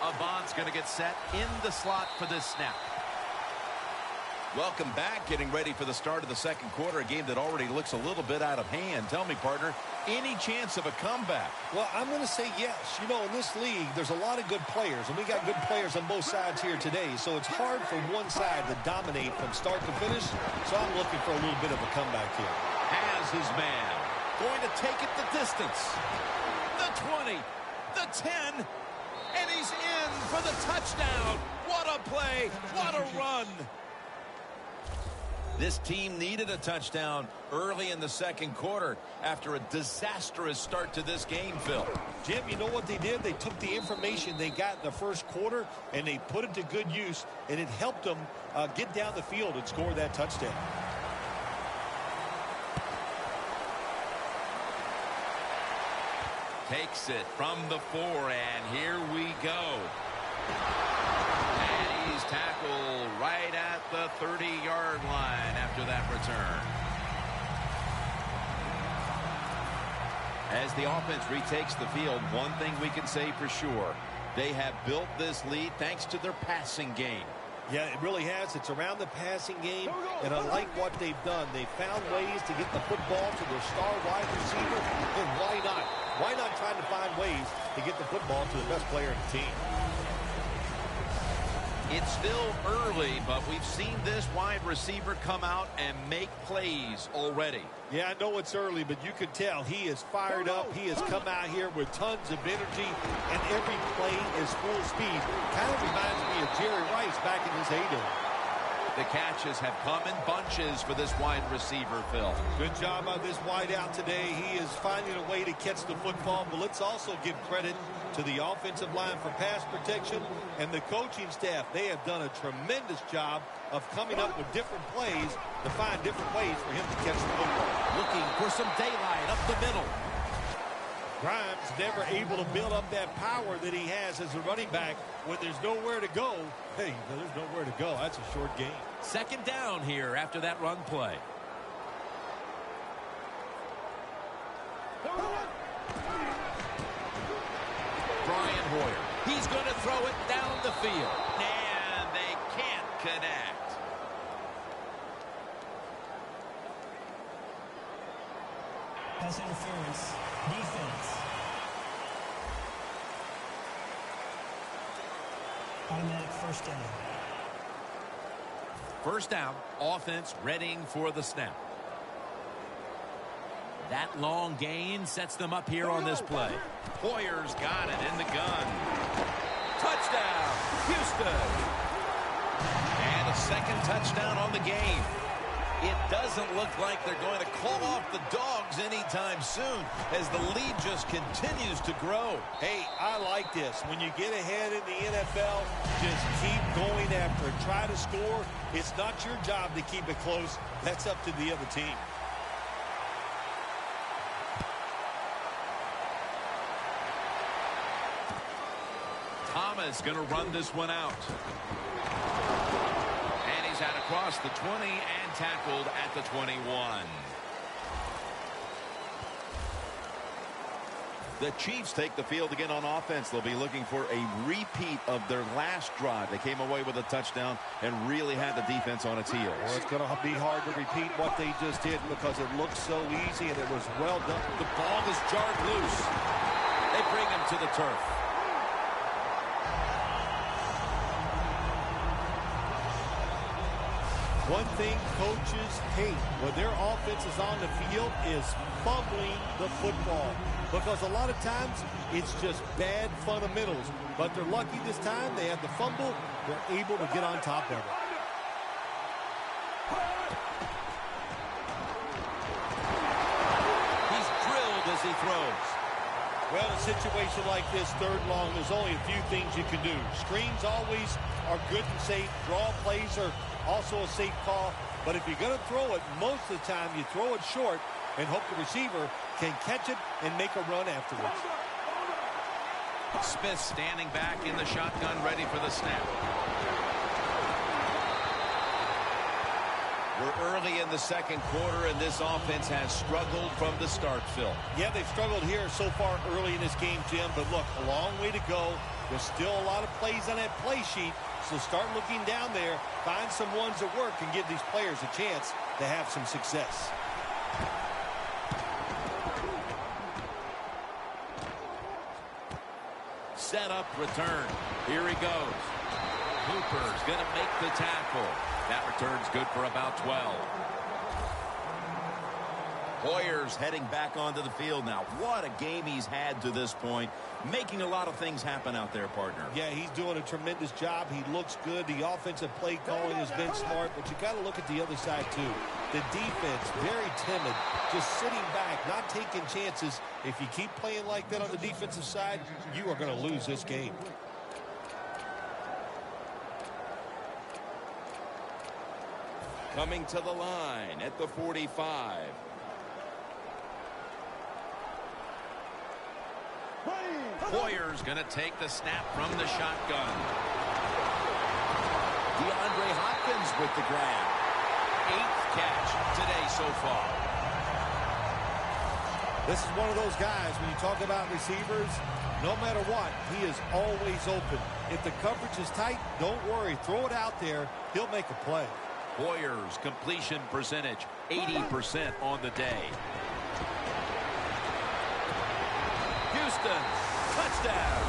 Avant's going to get set in the slot for this snap. Welcome back. Getting ready for the start of the second quarter. A game that already looks a little bit out of hand. Tell me, partner, any chance of a comeback? Well, I'm going to say yes. You know, in this league, there's a lot of good players, and we got good players on both sides here today, so it's hard for one side to dominate from start to finish, so I'm looking for a little bit of a comeback here. Has his man. Going to take it the distance. The 20, the 10, and he's in for the touchdown. What a play. What a run. This team needed a touchdown early in the second quarter after a disastrous start to this game, Phil. Jim, you know what they did? They took the information they got in the first quarter and they put it to good use, and it helped them get down the field and score that touchdown. Takes it from the 4, and here we go. And he's tackled right at the 30-yard line after that return. As the offense retakes the field, one thing we can say for sure, they have built this lead thanks to their passing game. Yeah, it really has. It's around the passing game, and I like what they've done. They found ways to get the football to their star wide receiver, and why not? Why not try to find ways to get the football to the best player in the team? It's still early, but we've seen this wide receiver come out and make plays already. Yeah, I know it's early, but you can tell he is fired up. He has come out here with tons of energy, and every play is full speed. Kind of reminds me of Jerry Rice back in his heyday. The catches have come in bunches for this wide receiver, Phil. Good job on this wide out today. He is finding a way to catch the football, but let's also give credit to the offensive line for pass protection and the coaching staff. They have done a tremendous job of coming up with different plays to find different ways for him to catch the football. Looking for some daylight up the middle. Grimes never able to build up that power that he has as a running back when there's nowhere to go. Hey, there's nowhere to go. That's a short game. Second down here after that run play. Brian Hoyer. He's going to throw it down the field. And they can't connect. Pass interference. Defense. Automatic first down. First down, offense readying for the snap. That long gain sets them up here on this play. Hoyer's got it in the gun. Touchdown, Houston. And a second touchdown on the game. It doesn't look like they're going to call off the Dogs anytime soon as the lead just continues to grow. Hey, I like this. When you get ahead in the NFL, just keep going after it. Try to score. It's not your job to keep it close. That's up to the other team. Thomas going to run this one out. And he's out across the 20 and tackled at the 21. The Chiefs take the field again on offense. They'll be looking for a repeat of their last drive. They came away with a touchdown and really had the defense on its heels. Well, it's going to be hard to repeat what they just did because it looked so easy and it was well done. The ball is jarred loose. They bring him to the turf. One thing coaches hate when their offense is on the field is fumbling the football. Because a lot of times it's just bad fundamentals. But they're lucky this time. They had the fumble. They're able to get on top of it. He's drilled as he throws. Well, in a situation like this, third long, there's only a few things you can do. Screens always are good and safe. Draw plays are also a safe call. But if you're going to throw it, most of the time you throw it short and hope the receiver can catch it and make a run afterwards. Smith standing back in the shotgun, ready for the snap. We're early in the second quarter, and this offense has struggled from the start, Phil. Yeah, they've struggled here so far early in this game, Jim. But look, a long way to go. There's still a lot of plays on that play sheet. So start looking down there, find some ones that work, and give these players a chance to have some success. Set up, return. Here he goes. Hooper's going to make the tackle. That return's good for about 12. Hoyer's heading back onto the field now. What a game he's had to this point, making a lot of things happen out there, partner. Yeah, he's doing a tremendous job. He looks good. The offensive play calling has been smart, but you got to look at the other side too. The defense, very timid, just sitting back, not taking chances. If you keep playing like that on the defensive side, you are going to lose this game. Coming to the line at the 45. Hoyer's going to take the snap from the shotgun. DeAndre Hopkins with the grab. 8th catch today so far. This is one of those guys, when you talk about receivers, no matter what, he is always open. If the coverage is tight, don't worry. Throw it out there. He'll make a play. Hoyer's completion percentage, 80% on the day. Houston, touchdown.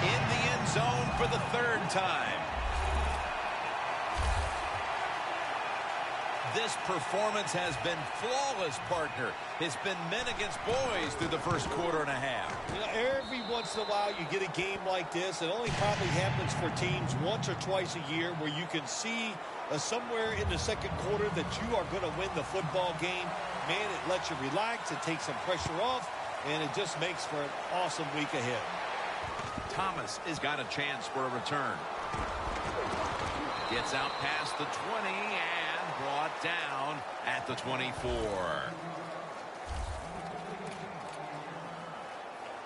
In the end zone for the 3rd time. This performance has been flawless, partner. It's been men against boys through the first quarter and a half. You know, every once in a while you get a game like this. It only probably happens for teams once or twice a year where you can see somewhere in the second quarter that you are going to win the football game. Man, it lets you relax. It takes some pressure off, and it just makes for an awesome week ahead. Thomas has got a chance for a return. Gets out past the 20 and brought down at the 24.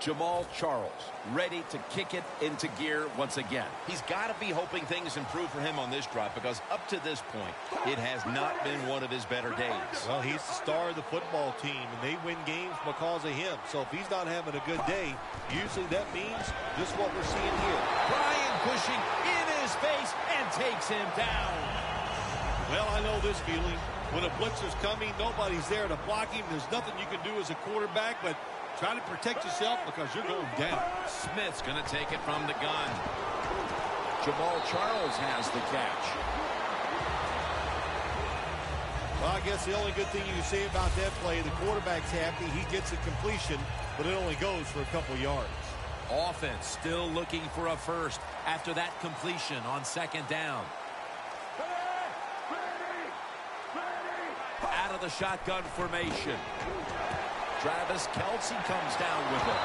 Jamal Charles ready to kick it into gear once again. He's got to be hoping things improve for him on this drive, because up to this point, it has not been one of his better days. Well, he's the star of the football team, and they win games because of him. So if he's not having a good day, usually that means just what we're seeing here. Brian pushing in his face and takes him down. Well, I know this feeling. When a blitzer's coming, nobody's there to block him. There's nothing you can do as a quarterback, but try to protect yourself because you're going down. Smith's going to take it from the gun. Jamal Charles has the catch. Well, I guess the only good thing you can say about that play, the quarterback's happy. He gets a completion, but it only goes for a couple yards. Offense still looking for a first after that completion on 2nd down. Out of the shotgun formation. Travis Kelce comes down with it.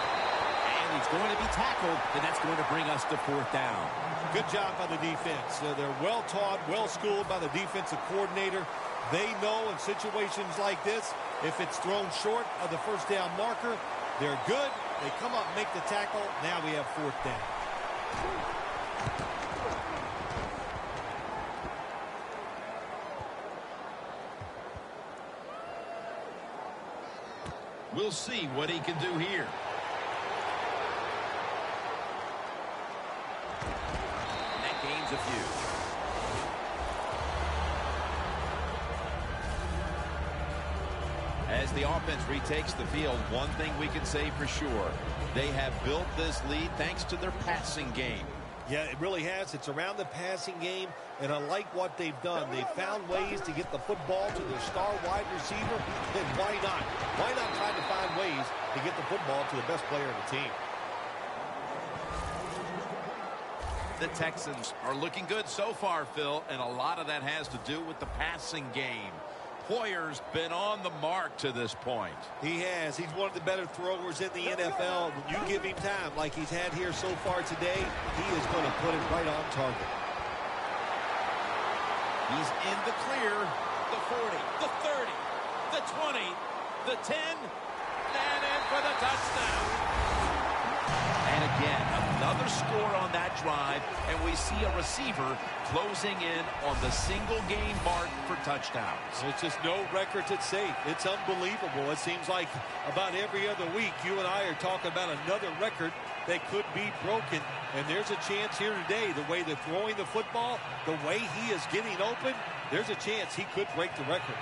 And he's going to be tackled, and that's going to bring us to 4th down. Good job by the defense. They're well-taught, well-schooled by the defensive coordinator. They know in situations like this, if it's thrown short of the 1st down marker, they're good. They come up, make the tackle. Now we have 4th down. We'll see what he can do here. And that gains a few. As the offense retakes the field, one thing we can say for sure, they have built this lead thanks to their passing game. Yeah, it really has. It's around the passing game, and I like what they've done. They've found ways to get the football to their star wide receiver, then why not? Why not try to find ways to get the football to the best player on the team? The Texans are looking good so far, Phil, and a lot of that has to do with the passing game. Hoyer's been on the mark to this point. He has. He's one of the better throwers in the NFL. When you give him time like he's had here so far today, he is going to put it right on target. He's in the clear. The 40, the 30, the 20, the 10, and in for the touchdown. And again, another another score on that drive, and we see a receiver closing in on the single game mark for touchdowns. It's just no records at stake. It's unbelievable. It seems like about every other week you and I are talking about another record that could be broken, and there's a chance here today. The way they're throwing the football, the way he is getting open, there's a chance he could break the record.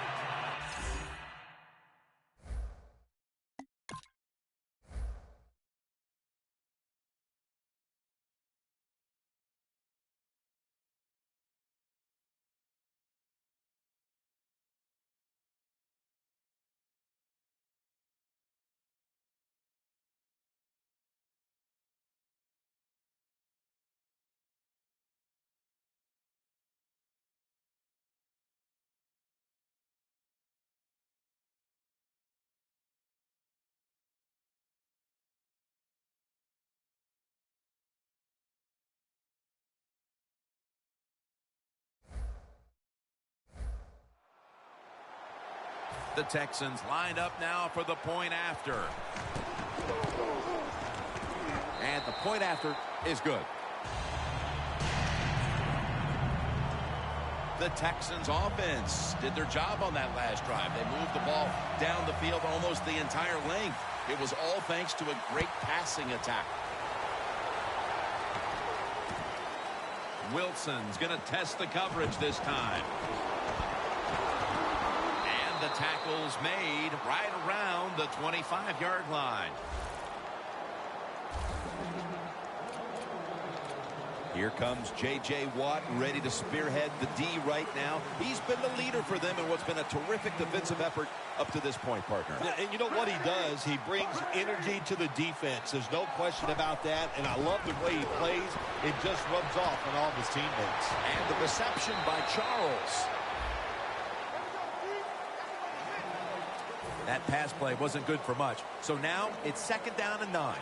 The Texans lined up now for the point after. And the point after is good. The Texans offense did their job on that last drive. They moved the ball down the field almost the entire length. It was all thanks to a great passing attack. Wilson's going to test the coverage this time. The tackle's made right around the 25-yard line. Here comes J.J. Watt ready to spearhead the D right now. He's been the leader for them in what's been a terrific defensive effort up to this point, partner. And you know what he does? He brings energy to the defense. There's no question about that, and I love the way he plays. It just rubs off on all of his teammates. And the reception by Charles. That pass play wasn't good for much. So now it's 2nd down and 9.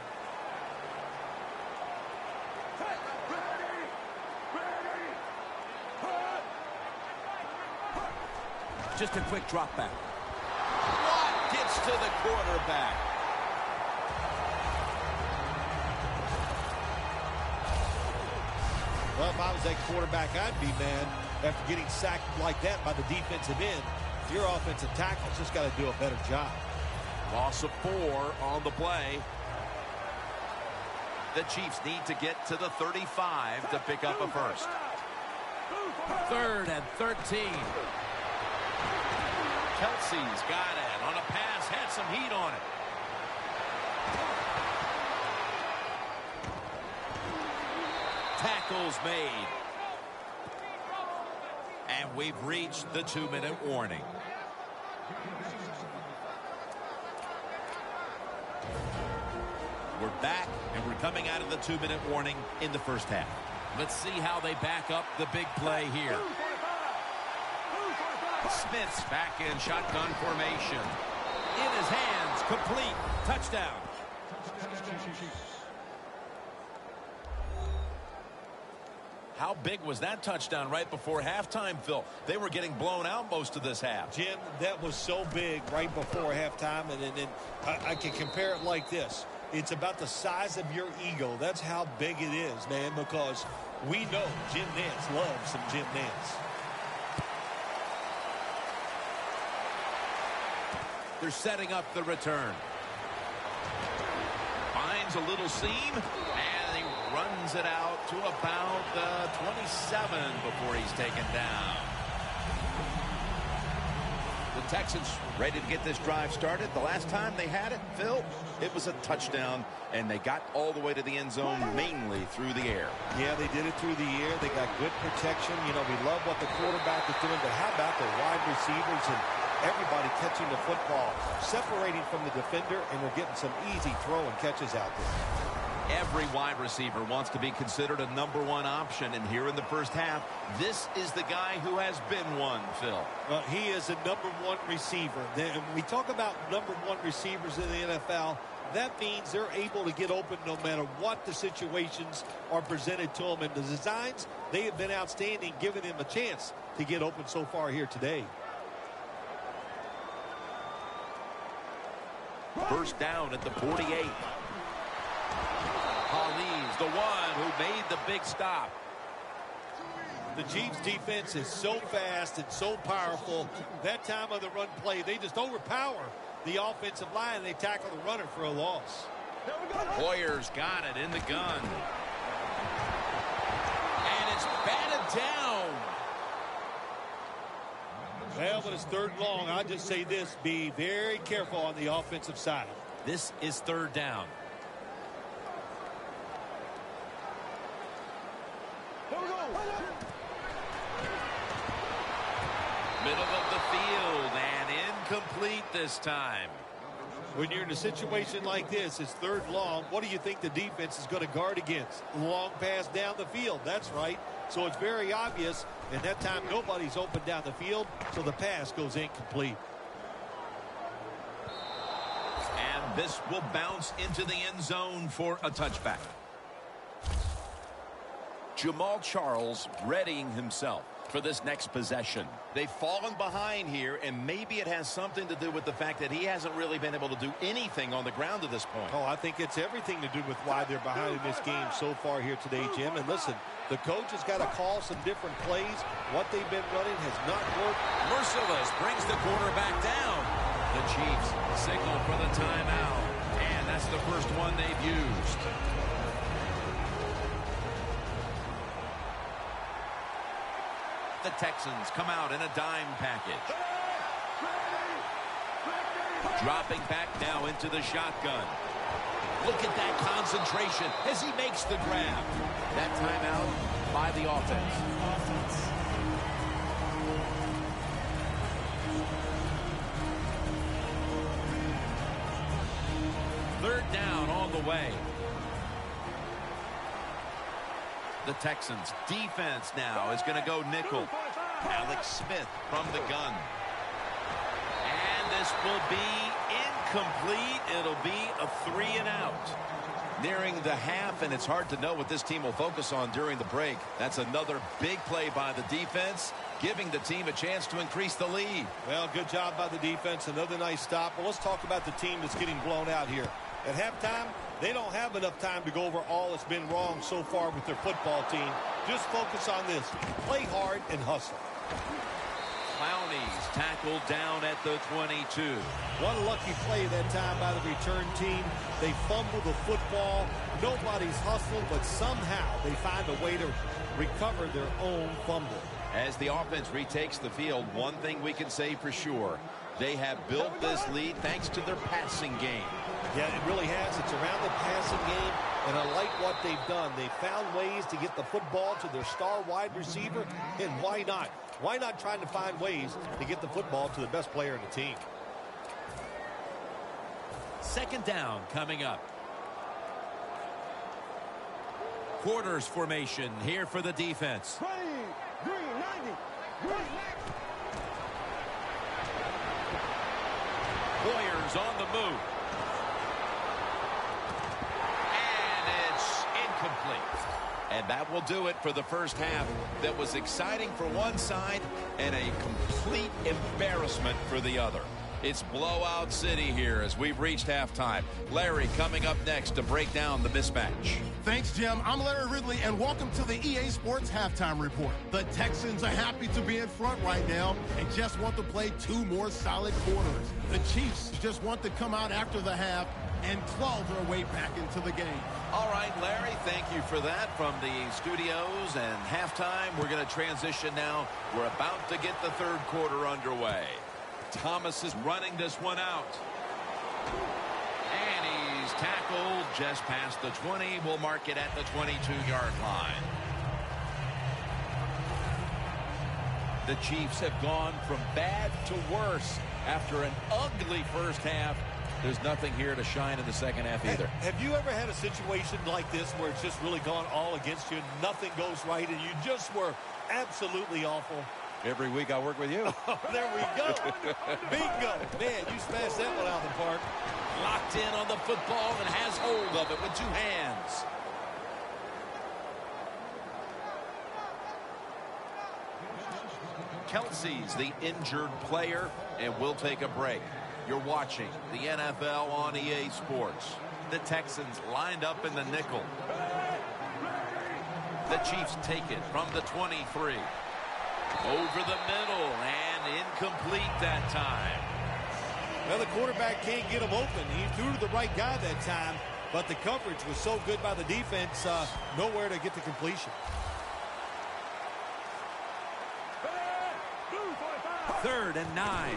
Just a quick drop back. Watt gets to the quarterback. Well, if I was that quarterback, I'd be mad after getting sacked like that by the defensive end. Your offensive tackle's just got to do a better job. Loss of 4 on the play. The Chiefs need to get to the 35 to pick up a first. 3rd and 13. Kelsey's got it on a pass, had some heat on it. Tackles made. And we've reached the 2-minute warning. We're back, and we're coming out of the 2-minute warning in the first half. Let's see how they back up the big play here. Smith's back in shotgun formation. In his hands, complete, touchdown. How big was that touchdown right before halftime, Phil? They were getting blown out most of this half. Jim, that was so big right before halftime, and then I can compare it like this. It's about the size of your ego. That's how big it is, man, because we know Jim Nance loves some Jim Nance. They're setting up the return. Finds a little seam, and he runs it out to about the 27 before he's taken down. The Texans ready to get this drive started. The last time they had it, Phil, it was a touchdown, and they got all the way to the end zone mainly through the air. Yeah, they did it through the air. They got good protection. You know, we love what the quarterback is doing, but how about the wide receivers and everybody catching the football, separating from the defender, and we're getting some easy throw and catches out there. Every wide receiver wants to be considered a #1 option, and here in the first half, this is the guy who has been one, Phil. He is a #1 receiver. When we talk about #1 receivers in the NFL, that means they're able to get open no matter what the situations are presented to them. And the designs, they have been outstanding, giving him a chance to get open so far here today. First down at the 48. Holly's the one. made the big stop. The Chiefs defense is so fast and so powerful. That time of the run play, they just overpower the offensive line. They tackle the runner for a loss. Hoyer's got it in the gun. And it's batted down. Well, but it's 3rd and long. I'll just say this. Be very careful on the offensive side. This is 3rd down. Middle of the field and incomplete this time. When you're in a situation like this, it's 3rd long. What do you think the defense is going to guard against? Long pass down the field. That's right. So it's very obvious. And that time, nobody's open down the field, so the pass goes incomplete. And this will bounce into the end zone for a touchback. Jamal Charles readying himself for this next possession. They've fallen behind here, and maybe it has something to do with the fact that he hasn't really been able to do anything on the ground to this point. Oh, I think it's everything to do with why they're behind in this game so far here today, Jim. And listen, the coach has got to call some different plays. What they've been running has not worked. Merciless brings the quarterback down. The Chiefs signal for the timeout, and that's the first one they've used. The Texans come out in a dime package. Dropping back now into the shotgun. Look at that concentration as he makes the grab. That timeout by the offense. Third down on the way. The Texans defense now is going to go nickel. Alex Smith from the gun. And this will be incomplete. It'll be a 3 and out. Nearing the half, and it's hard to know what this team will focus on during the break. That's another big play by the defense, giving the team a chance to increase the lead. Well, good job by the defense. Another nice stop. Well, let's talk about the team that's getting blown out here. At halftime, they don't have enough time to go over all that's been wrong so far with their football team. Just focus on this. Play hard and hustle. Clowney's tackled down at the 22. What a lucky play that time by the return team. They fumble the football. Nobody's hustling, but somehow they find a way to recover their own fumble. As the offense retakes the field, one thing we can say for sure, they have built this lead thanks to their passing game. Yeah, it really has. It's around the passing game, and I like what they've done. They've found ways to get the football to their star wide receiver, and why not? Why not trying to find ways to get the football to the best player in the team? Second down coming up. Quarters formation here for the defense. Hoyer's on the move. And it's incomplete. And that will do it for the first half. That was exciting for one side and a complete embarrassment for the other. It's blowout city here as we've reached halftime. Larry coming up next to break down the mismatch. Thanks, Jim. I'm Larry Ridley, and welcome to the EA Sports Halftime Report. The Texans are happy to be in front right now and just want to play 2 more solid quarters. The Chiefs just want to come out after the half and claw their way back into the game. All right, Larry, thank you for that from the studios and halftime. We're going to transition now. We're about to get the third quarter underway. Thomas is running this one out. And he's tackled just past the 20. We'll mark it at the 22-yard line. The Chiefs have gone from bad to worse after an ugly first half. There's nothing here to shine in the second half either. Have you ever had a situation like this where it's just really gone all against you? Nothing goes right, and you just were absolutely awful? Every week I work with you. There we go. Bingo. Man, you smashed that one out of the park. Locked in on the football and has hold of it with 2 hands. Kelsey's the injured player, and we'll take a break. You're watching the NFL on EA Sports. The Texans lined up in the nickel. The Chiefs take it from the 23. Over the middle and incomplete that time. Well, the quarterback can't get him open. He threw to the right guy that time, but the coverage was so good by the defense, nowhere to get the completion. 3rd and 9.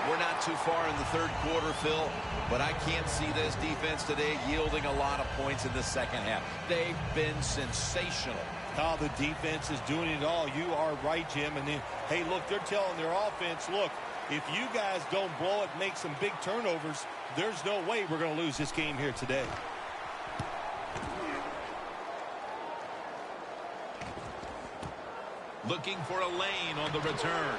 We're not too far in the third quarter, Phil, but I can't see this defense today yielding a lot of points in the second half. They've been sensational. Oh, the defense is doing it all. You are right, Jim. And then, hey, look, they're telling their offense, look, if you guys don't blow it, make some big turnovers, there's no way we're going to lose this game here today. Looking for a lane on the return.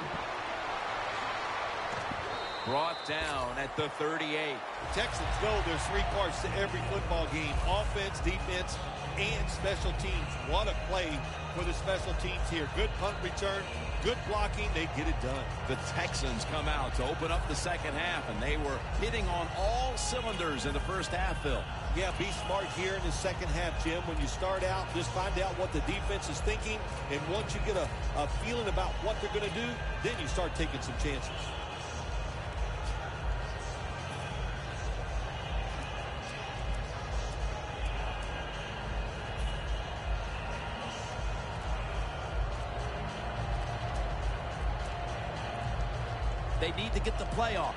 Brought down at the 38. The Texans know there's 3 parts to every football game: offense, defense, and special teams. What a play for the special teams here. Good punt return, good blocking. They get it done. The Texans come out to open up the second half, and they were hitting on all cylinders in the first half, Phil. Yeah, be smart here in the second half, Jim. When you start out, just find out what the defense is thinking, and once you get a feeling about what they're going to do, then you start taking some chances. They need to get the playoff.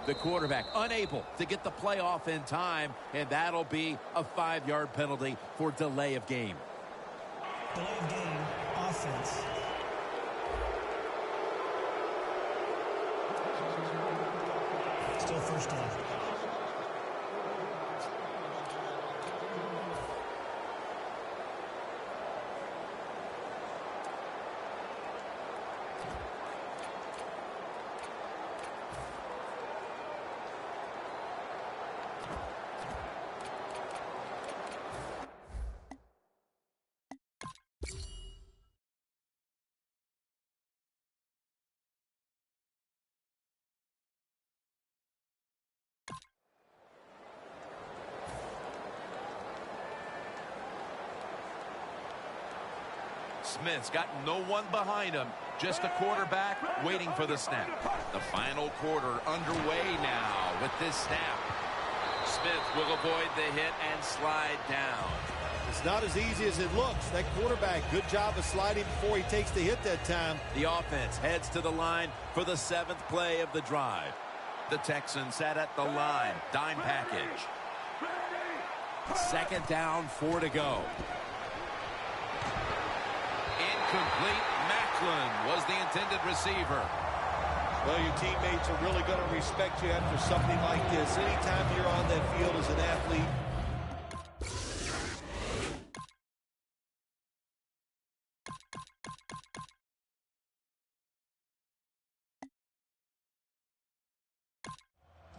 The quarterback unable to get the playoff in time, and that'll be a 5-yard penalty for delay of game. Delay of game, offense. Still first down. Smith's got no one behind him, just a quarterback waiting for the snap. The final quarter underway now with this snap. Smith will avoid the hit and slide down. It's not as easy as it looks. That quarterback, good job of sliding before he takes the hit that time. The offense heads to the line for the 7th play of the drive. The Texans set at the line. Dime package. 2nd down, 4 to go. Incomplete. Macklin was the intended receiver. Well, your teammates are really going to respect you after something like this. Anytime you're on that field as an athlete.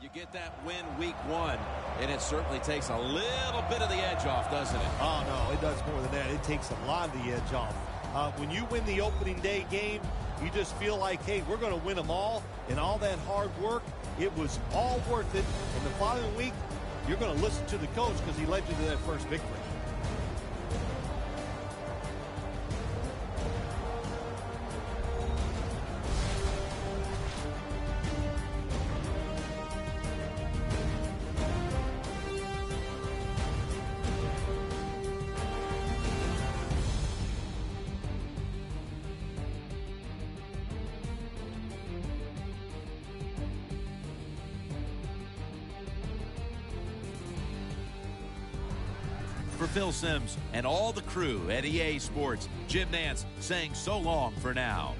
You get that win week 1, and it certainly takes a little bit of the edge off, doesn't it? Oh, no, it does more than that. It takes a lot of the edge off. When you win the opening day game, you just feel like, hey, we're going to win them all, and all that hard work, it was all worth it. And the following week, you're going to listen to the coach because he led you to that first victory. For Phil Simms and all the crew at EA Sports, Jim Nantz saying so long for now.